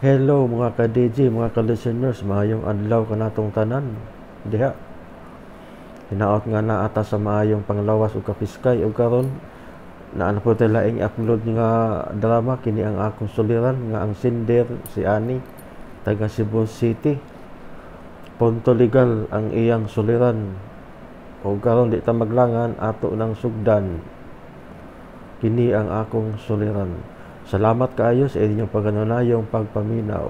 Hello mga ka-DJ, mga ka-listeners, maayong adlaw ka natong tanan. Diha, hinaot nga na ata sa maayong panglawas o kapiskay o karon na po laing upload nga drama kini ang akong suliran nga ang sinder si Ani taga Cebu City. Punto legal ang iyang suliran o karon di ta maglangan ato ng sugdan. Kini ang akong suliran. Salamat kaayo sa inyong pagganunayong pagpaminaw.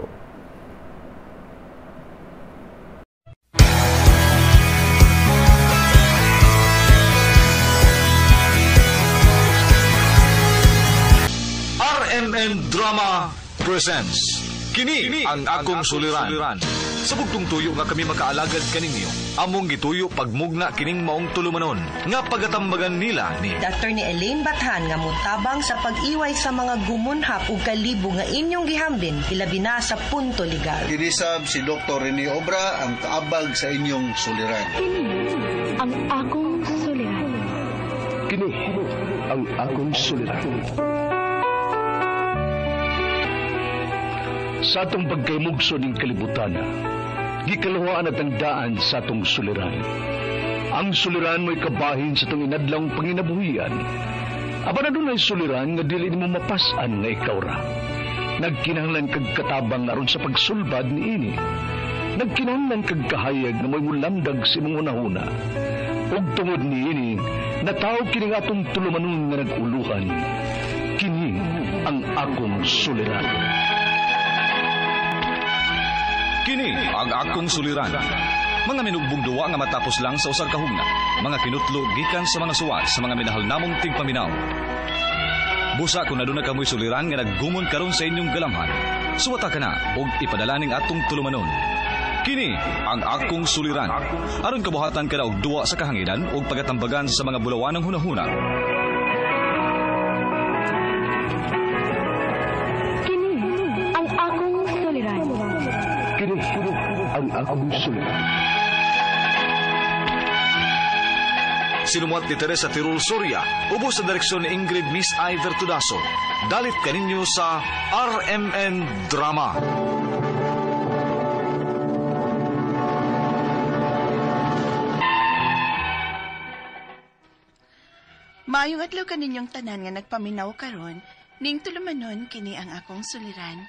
RMN Drama presents Kini ang akong suliran. Sa bugtong tuyo nga kami makaalagad kaninyo, among gituyo pagmugna kining maong tulumanon nga pagatambagan nila ni Dr. ni Elaine Bathan nga mutabang sa pag-iway sa mga gumunhap ug kalibo nga inyong gihambin ilabi na sa punto legal. Kinisab si Dr. Rene Obra ang kaabag sa inyong suliran. Kini ang akong suliran. Kini ang akong suliran. Sa atong pagkaymugso ng kalibutan, gikalawaan at ang daan sa atong suliran. Ang suliran mo'y kabahin sa itong inadlang panginabuhian. Aba na doon ay suliran nga dili mo mapasan nga ikaw ra. Nagkinahanglan kag katabang aron sa pagsulbad ni ini. Nagkinahanglan kag kahayag na mo'y mulamdag si mong unahuna. Ug tungod ni ini, natawag kini nga atong tulumanon nga nag-uluhan. Kini ang akong suliran. Kini ang akong suliran. Mga minugbong duwa nga matapos lang sa usag kahugna. Mga kinutlo gikan sa mga suwat sa mga minahal namong tigpaminaw. Busa kung naduna kamoy suliran nga naggumon karon sa inyong galamhan. Suwata ka na og ipadalaning atong tulumanon. Kini ang akong suliran. Aron kabuhatan ka na og duwa sa kahanginan og pagatambagan sa mga bulawanang hunahuna. Ang akong suliran. Sinumuat ni Teresa Tirul Soria, ubos sa direksyon ni Ingrid Miss Iver Tudaso. Dalit kaninyo sa RMN Drama. Maayong adlaw kaninyong tanan nga nagpaminaw karon, ning tulumanon kini ang akong suliran.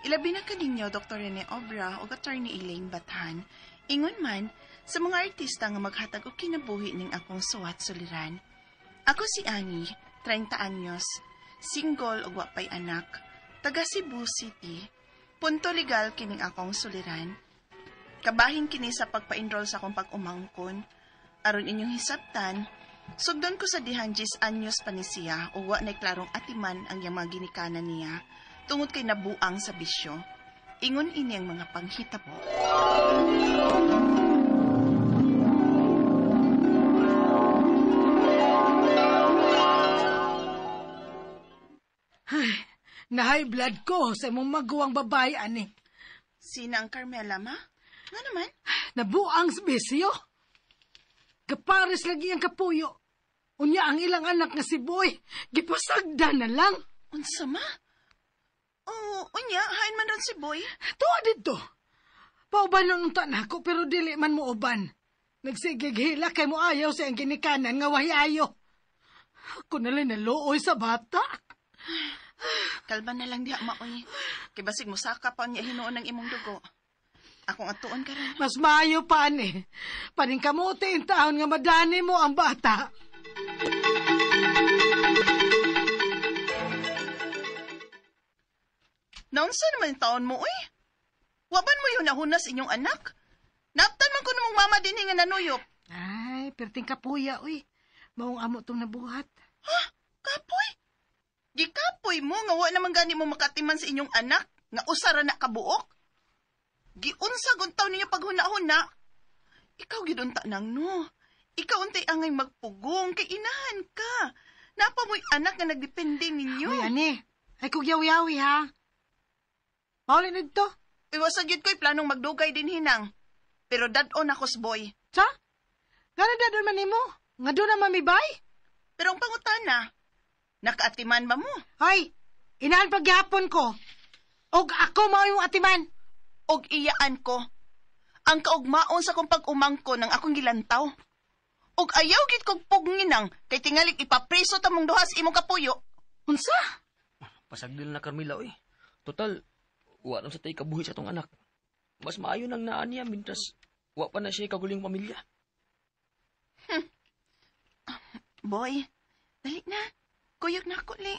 Ilabi na kaninyo Dr. Rene Obra o Attorney Elaine Bathan. Ingon man sa mga artista nga maghatag og kinabuhi ning akong suwat suliran. Ako si Ani, 30 anyos, single ug wa pay anak, taga Cebu City. Punto legal kining akong suliran. Kabahin kini sa pagpa-enroll sa akong pag-umangkon. Aron inyong hisabtan, sugdon ko sa dihang 10 anyos pa ni siya o wa na klarong atiman ang yang mga ginikanan niya. Tungod kay nabuang sa bisyo, ingon ini ang mga panghitabo. Ay, na-high blood ko sa imong maguwang babae, ani. Sina ang Carmela, ma? Nga naman? Nabuang sa bisyo. Kapares lagi ang kapuyo. Unya ang ilang anak nga si Boy, gipasagda na lang. Unsa ma? Oh, unya, hain man ron si Boy. Tuwa dito. Pauban lang unta na ako, pero dili man mo uban. Nagsigigila kay mo ayaw sa ang ginikanan nga wahiayo. Ako nalang naluoy sa bata. Kalban na lang diha, maoy. Kay basig mo saka pa niya hinuon ng imong dugo. Akong atuon ka rin. Mas maayo pa, ani. Paning kamuti in taon nga madani mo ang bata. Naunsa naman yung taon mo, uy? Waban mo yun nahunas inyong anak? Naptan man ko namang mama din nga nanuyop. Ay, perting kapuya, uy. Maong amo tong nabuhat. Ha? Kapoy? Gikapoy mo nga wa naman gani mo makatiman sa inyong anak nga usara na kabuok? Giunsag untaw ninyo paghuna-huna? Ikaw gidunta nang no. Ikaw untay angay magpugong kay inahan ka. Napa mo'y anak nga nagdepende ninyo. Uy, ani. Ay, kugyaw-yawi, ha? Maulin nito. Iwasag yun ko'y planong magdugay din hinang. Pero dadon ako sa boy. Sa? Gano'n dadon man mo? Nga doon na mamibay? Pero ang pangutana, nakaatiman ba mo? Ay, inahan pagyapon ko. Og ako mao yung atiman. Og iyaan ko. Ang kaugmaon sa kong pag-umangko ng akong gilantaw. Og ayaw gid kog pugninang kay tingalig ipapreso ta mong duhas imong kapuyo. Unsa? Pasagdil na Carmela, oy. Total, wa lang sa tay kabuhi sa tong anak. Mas maayo nang naan niya, mintras wa pa na siya kaguling pamilya. Boy, dali na. Kuyog na ako, li.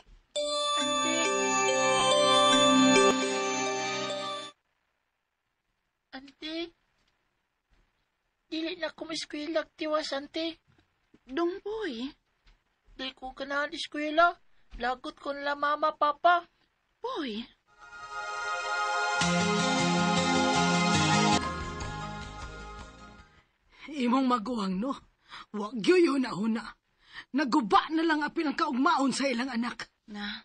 Ante, dili na ko eskwela tiwas, ante. Dong, boy. Di ko ganahan eskwela. Lagot ko nila mama, papa. Boy. Imong maguwang, no? Wag yun huna-huna. Naguba na lang apil ang kaugmaon sa ilang anak. Na,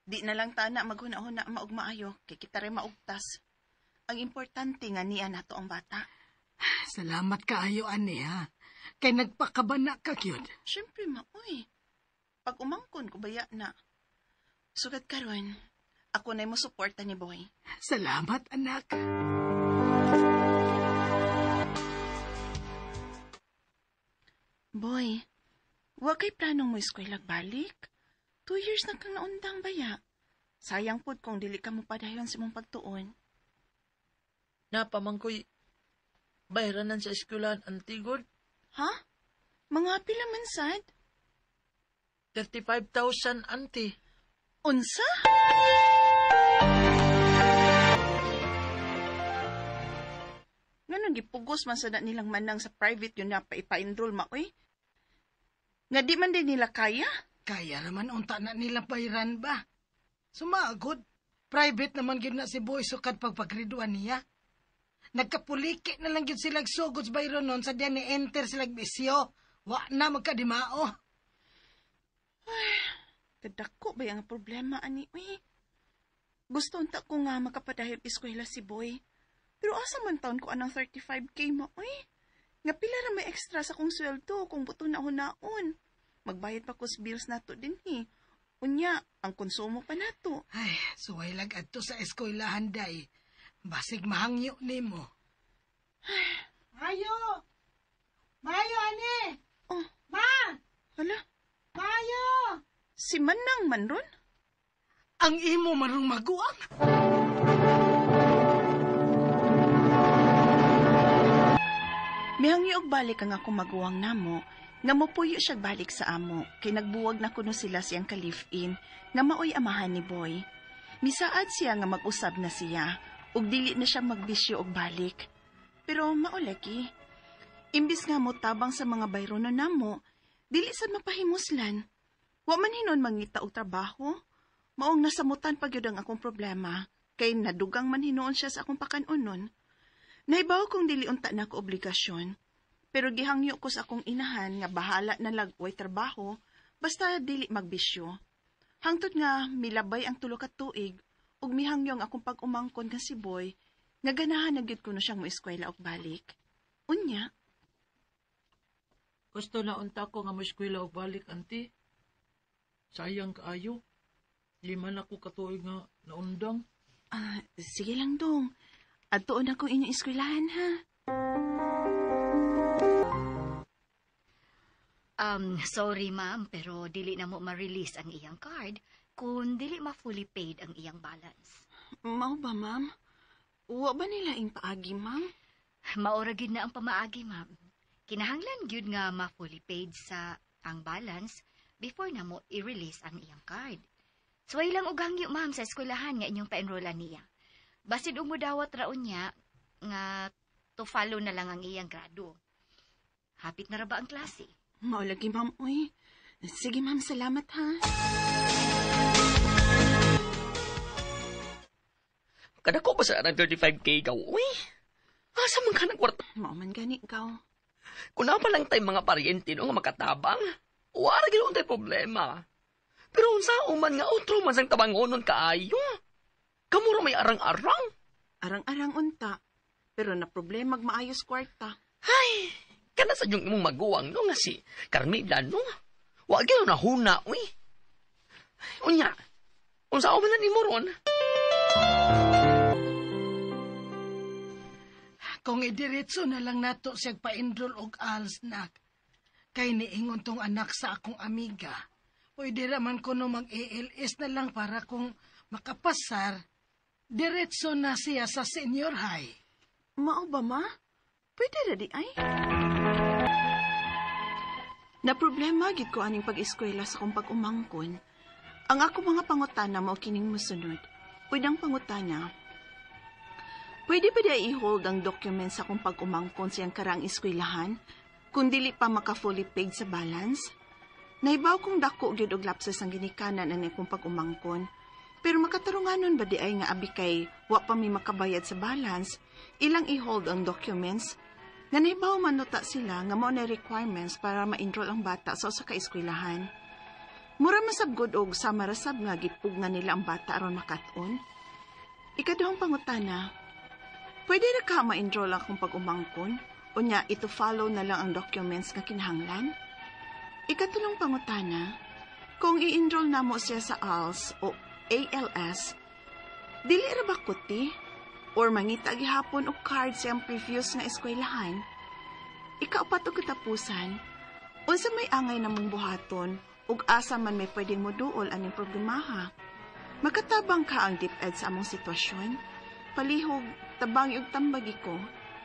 di na lang tana maghuna-huna maugmaayo kay kita rin maugtas. Ang importante nga niya nato ang bata. Salamat kaayo, ani, ha? Kay nagpakabana ka, kyud. Siyempre, maoy. Pag umangkon ko baya na. Sugat karon, ako na mo suporta ni Boy. Salamat, anak. Boy, wa kay planong mo eskwela balik? 2 years na kang naundang baya. Sayang pod kung dili ka mo padayon sa mong pagtuon. Napamangkoy, bayranan sa eskwelahan, antigod. Ha? Mga pila man sad? 35,000, ante. Unsa? Nganon gipugos man sa nilang manang sa private yun na pa-enroll maoy? Nga di man din nila kaya? Kaya naman unta na nila bayran ba? Sumagod. Private naman yun na si Boy sukad pagpagriduan niya. Nagkapuliki na lang yun silang sugod sa bayron nun sa diyan ni-enter silang bisyo. Wa na magkadimao. Ay, kadako ba yung problema, ani? Uy, gusto unta ko nga makapadahil eskwela si Boy. Pero asa man taon ko anang 35K mo, uy? Nga pila ra may extra sa kong sweldo kung buto na hunaon. Magbayad pa ko sa bills nato din, eh. Unya, ang konsumo pa nato. Ay, suway lag adto sa eskwelahan, day. Basig mahangyo nimo. Mayo! Mayo, ani! Oh, Ma! hala, Mayo! si Manang man ron? Ang imo marong maguang. Mihangyo og balik ang ako maguwang namo, nga mopuyo siya balik sa amo, kay nagbuwag na kuno sila siyang ka-live-in, nga maoy amahan ni Boy. Misaad siya nga mag-usab na siya, ug dili na siya magbisyo og balik. Pero maulagi, imbis nga mo tabang sa mga bayrono namo, dili sad mapahimuslan. Wa man hinon mangita og trabaho, maong nasamutan pa gyud ang akong problema, kay nadugang man hinoon siya sa akong pakanunon. Naibaw kong dili unta na ko obligasyon, pero gihangyo ko sa akong inahan nga bahala na lagway trabaho, basta dili magbisyo. Hangtod nga milabay ang 3 ka tuig, ug mihangyo ang akong pag-umangkon nga si Boy, nga ganahan na gyud ko no siyang moeskwela og balik. Unya. Gusto na unta ko nga mo eskwela og balik, ante. Sayang kaayo. 5 na ko katuig nga naundang. Sige lang dong. Adtoon ako inyong eskwelahan, ha? Sorry ma'am, pero dili na mo ma-release ang iyang card kung dili ma-fully paid ang iyang balance. Mao ba, ma'am? Wa ba nila ing paagi, ma'am? Maura gid na ang pamaagi, ma'am. Kinahanglan gyud nga ma-fully paid sa ang balance before na mo i-release ang iyang card. Suway lang og hangyo, ma'am, sa eskwelahan nga inyong pa-enrollan niya. Basid umudawat raon niya nga to follow na lang ang iyang grado. Hapit na ra ba ang klase? Maulagi, ma'am. Uy. Sige, ma'am. Salamat, ha? Kadako ba sa 35K ka, uy? Asa man ka ng kwarta? Mauman gani, ikaw. Kung na pa lang tayo mga paryente no nga makatabang, wala ganoon tayo problema. Pero unsa uman nga outro man sang tabangonon kaayo. Kamura may arang-arang. Arang-arang unta. Pero na problema maayos kwarta. Ay, kana sa yung imong maguwang no nga si Carmela no. Wa gyud na huna, uy. Unya. Unsa man ni mo ron? Kung idiretso na lang nato siya pa-enroll og ALS nak. Kay niingon tong anak sa akong amiga. Pwede raman ko no mag-ALS na lang para kung makapasar, diretso na siya sa senior high. Mao ba, ma? Pwede na di ay? Na problema gid ko aning pag-eskwela sa kong pag-umangkon. Ang ako mga pangutana mao kining mosunod. Pwedang pangutana. Pwede ba di i-hold ang documents sa kong pag-umangkon siyang karang eskwelahan kung dili pa maka-fully paid sa balance? Naibaw kong dako gyud og lapses ang ginikanan ang akong pag-umangkon. Pero makatarunganon ba di ay nga abi kay wa pa mi makabayad sa balance, ilang i-hold ang documents? Nga naibaw manuta sila nga mao na requirements para ma-enroll ang bata sa usa ka eskwelahan. Mura masabgod og samarasab nga gipugna nila ang bata aron makat-on. Ikaduhang pangutana, pwede ra ka ma-enroll akong pag-umangkon o nya ito follow na lang ang documents nga kinahanglan? Ikatulong pangutana, kung i-enroll namo siya sa ALS o ALS, dili ra ba kuti or mangita gihapon og card siyang previous nga eskwelahan? Ikaapat og katapusan, unsa may angay namong buhaton ug asa man may pwedeng moduol aning problemaha? Makatabang ka ang DepEd sa among sitwasyon? Palihog, tabang yung tambagi ko,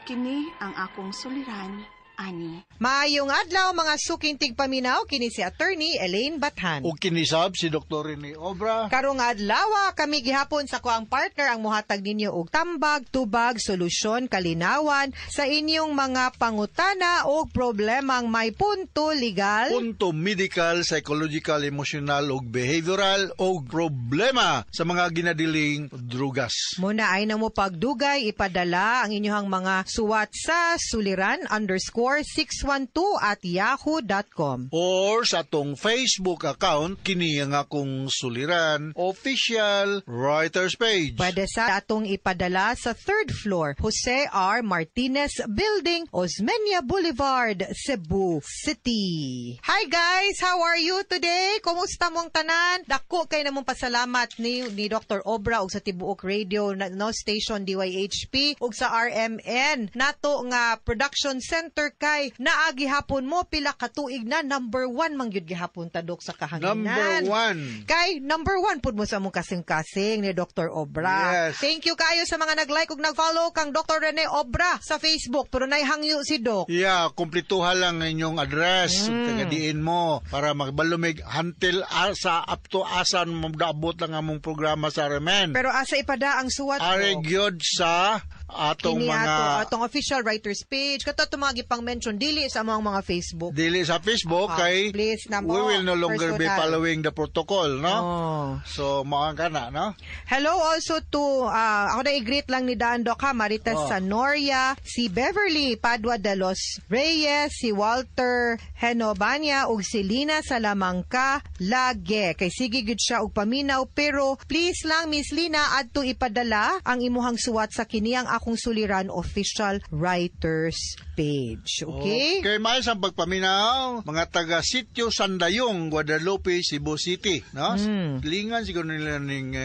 kini ang akong suliran, ani. Maayong adlaw mga suking tigpaminaw, kini si Attorney Elaine Bathan. O kinisab si Dr. Rene Obra. Karong adlaw kami gihapon sa kuang partner ang muhatag ninyo og tambag, tubag, solusyon, kalinawan sa inyong mga pangutana o problemang may punto legal, Punto medical, psychological, emotional ug behavioral o problema sa mga ginadiling drugas. Muna ay namo pagdugay ipadala ang inyong mga suwat sa suliran_612@yahoo.com or sa atong Facebook account kini ang akong suliran official writers page. Pwede sa atong ipadala sa 3rd floor, Jose R. Martinez Building, Osmeña Boulevard, Cebu City. Hi guys, how are you today? Kumusta mong tanan? Dako kay namong pasalamat ni Dr. Obra ug sa Tibuok Radio no station DYHP ug sa RMN nato nga production center kay naagi hapon mo pila ka tuig na number 1 man gyud gihapon tadok sa kahanginan. Number 1. Kay number 1 pud mo sa among kasing-kasing ni Dr. Obra. Yes. Thank you kayo sa mga nag-like ug nag-follow kang Dr. Rene Obra sa Facebook pero naihangyo si Doc. Yeah, kumpletuhan lang inyong address tagadiin mo para magbalumig until asa up to asan magdaabot lang among programa sa RMN. Pero asa ipada ang suwat mo? Are gyud sa atong Kini mga atong official writers page kato tumagi pang mention dili sa mga Facebook. Dili sa Facebook kay please na we will no longer be personal. following the protocol, no? Oh. So mao kana, no? Hello also to ako na i-greet lang ni Daan Doc ha, Maritas Sanoria, si Beverly Padua de los Reyes, si Walter Henobania ug si Lina Salamangka Lage. Kay sige gud siya og paminaw pero please lang Miss Lina adto ipadala ang imuhang suwat sa kini ang akong suliran official writers page. Okay? Okay, may isang pagpaminaw, mga taga Sitio Sandayong, Guadalupe, Cebu City, no? Lingan siguro nila ning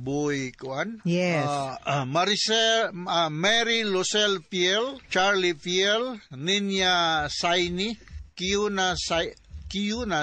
Boy Kuan. Yes. Mary Lucelle Fiel, Charlie Fiel, Ninya Saini, Kiuna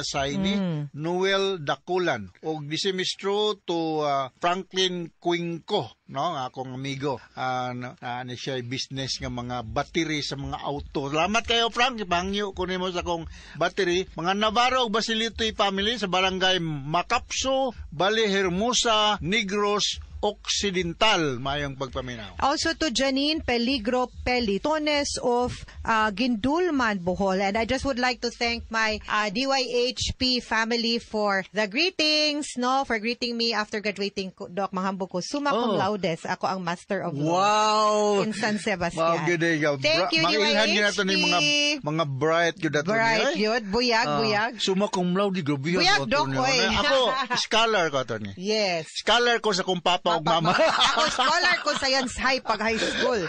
Saini, Noel Dakulan, o disemistro to Franklin Quinco, no, akong amigo. Ano siya business nga mga battery sa mga auto. Salamat kayo, Frank. Ipangyo ko nimo sa akong battery. Mga Navarro ug Basilitoy family sa barangay Macapso, Bale Hermosa, Negros Occidental, mayong pagpaminaw. Also to Janine Peligro Pelitones of Gindulman, Bohol. And I just would like to thank my DYHP family for the greetings, no, for greeting me after graduating, Doc. Manghambog ko, summa cum laudes. Ako ang Master of Law. Wow! In San Sebastian. Wow, good day. Thank you, DYHP. Mga bright yun nato. Bright yun. Buyag. Summa cum laude. Buyag, Doc. Ako, scholar ko ito ni. Yes. Scholar ko sa kung papa papa ug mama. Ako scholar ko science high pag high school.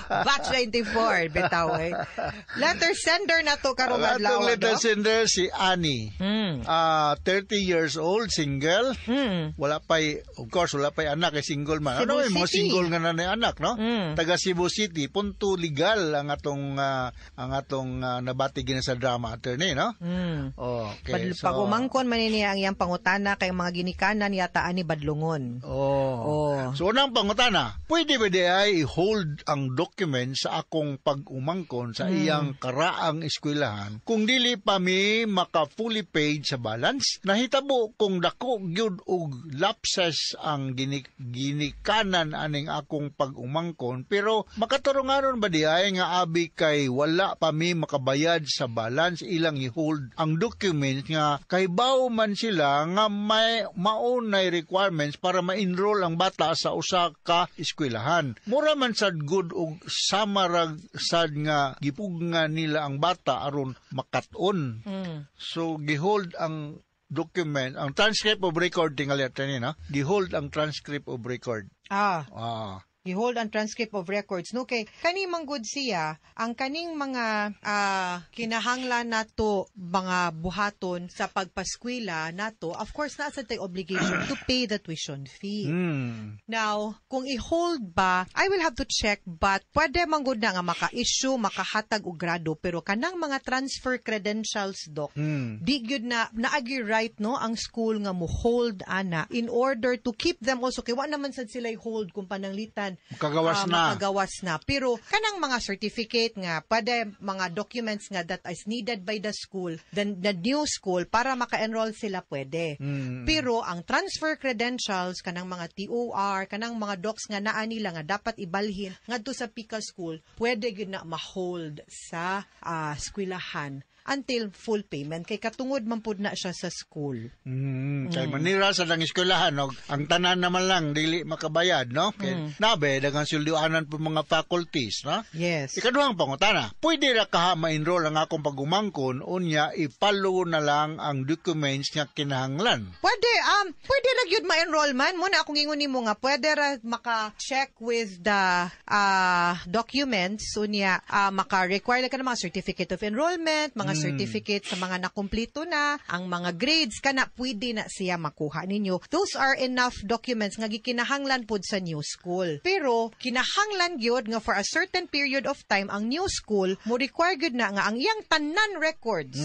Batch 94 bitaw eh. Letter sender na to karong adlaw. Atong letter sender si Annie. 30 years old, single. Wala pa'y, of course, wala pa'y anak, single man. Cebu Ano, mga City. single nga na anak, no? Taga Cebu City, punto legal ang atong nabatigin sa drama attorney, no? Okay. Pag umangkon man niya ang iyang pangutana kay mga ginikanan yata ani badlungon. So, unang pangutana, pwede ba di ay i-hold ang document sa akong pag-umangkon sa iyang karaang eskwelahan kung dili pa mi maka fully paid sa balance? Nahitabo kung dako gyud og lapses ang ginikanan aning akong pag-umangkon, pero makatarunganon ba di ay nga abi kay wala pa mi makabayad sa balance ilang i-hold ang document nga kay bawo man sila nga may maunay requirements para ma-enroll ang bata sa usa ka eskwelahan. Mura man sad good og samarag sad nga gipugngan nila ang bata aron makat-on. So gihold ang document, ang transcript of record tingali attorney, no? Gihold ang transcript of record. Gihold ang transcript of records. No, kay kaning manggod siya, ang kaning mga kinahanglan nato mga buhaton sa pagpaskwela nato, of course, nasa tay obligation to pay the tuition fee. Now, kung i-hold ba, I will have to check, but pwede manggod na nga maka-issue, makahatag og grado, pero kanang mga transfer credentials, Doc, di gyud na naagi right, no, ang school nga mo hold ana in order to keep them also, kay wa naman sad sila hold kung pananglitan makagawas na. Pero kanang mga certificate nga, pwede mga documents nga that is needed by the school, the new school, para maka-enroll sila pwede. Pero ang transfer credentials, kanang mga TOR, kanang mga docs nga naa nila nga dapat ibalhin ngadto sa PICA school, pwede gyud na ma-hold sa eskwelahan until full payment kay katungod man pud na siya sa school. Kay manira sa dang eskwelahan og ang tanan naman lang dili makabayad, no? Kay nabe daghang sulduanan po mga faculties, no? Yes. Ikaduhang pangutana, pwede ra ka ma-enroll ang akong pagumangkon unya ipalo na lang ang documents nga kinahanglan? Pwede ra gyud ma-enroll man. Muna akong ingon nimo nga pwede ra maka-check with the documents unya maka-require ka ng mga certificate of enrollment, mga certificate sa mga nakumpleto na, ang mga grades kana pwede na siya makuha ninyo. Those are enough documents nga gikinahanglan pud sa new school. Pero kinahanglan gyud nga for a certain period of time ang new school mo require gyud na nga ang iyang tanan records,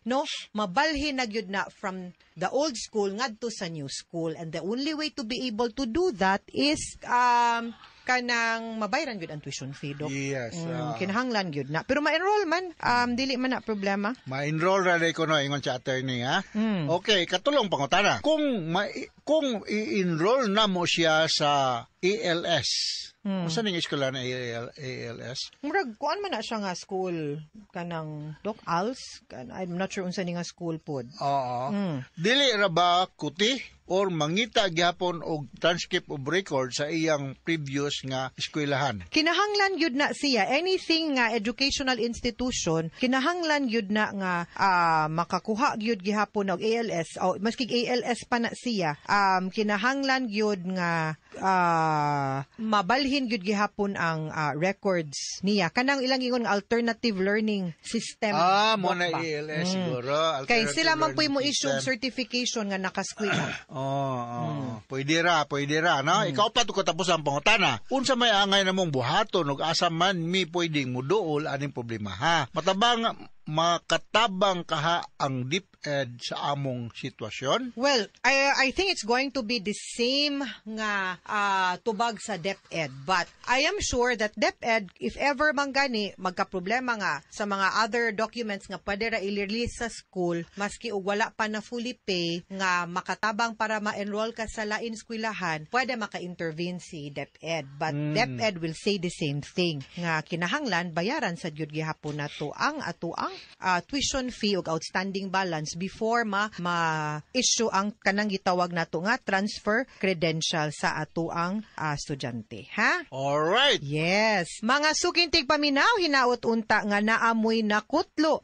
no, mabalhin na gyud na from the old school ngadto sa new school, and the only way to be able to do that is kanang mabayaran gyud ang tuition fee, Doc. Yes. Kinahanglan gyud na. Pero ma-enroll man, dili man na problema. Ma-enroll ra ko no ingon sa attorney, ha. Okay, katulong pangutana. Kung i-enroll na mo siya sa ALS. Unsa ning eskwela na ALS? Murag kuan man na siya nga school kanang Doc ALS. I'm not sure unsa ning nga school pod. Dili ra ba kuti or mangita gyapon og transcript of record sa iyang previous nga eskwelahan? Kinahanglan gyud na siya anything nga educational institution, kinahanglan gyud na nga makakuha gyud gihapon og ALS o maski ALS pa na siya. Kinahanglan gyud nga mabalhin gyud gihapon ang records niya. Kanang ilang ingon nga alternative learning system. Mo na ALS siguro. Kay sila man puy mo issue certification nga nakaskwela. Pwede ra, no? Ikaw pa ko tapos ang pangutana. Unsa may angay namong buhaton ug asa man mi pwedeng muduol aning problema, ha? Makatabang kaha ang DepEd sa among sitwasyon? Well, I think it's going to be the same nga tubag sa DepEd, but I am sure that DepEd, if ever man gani magka-problema nga sa mga other documents nga pwede ra i-release sa school maski og wala pa na fully pay nga makatabang para ma-enroll ka sa lain eskwelahan, pwede maka-intervene si DepEd, but DepEd will say the same thing nga kinahanglan bayaran sa gyud gihapon nato ang atuang tuition fee ug outstanding balance before ma-issue ang kanang gitawag nato nga transfer credential sa atuang estudyante, ha? Alright. Yes. Mga sukintig paminaw, hinaot unta nga naamoy nakutlo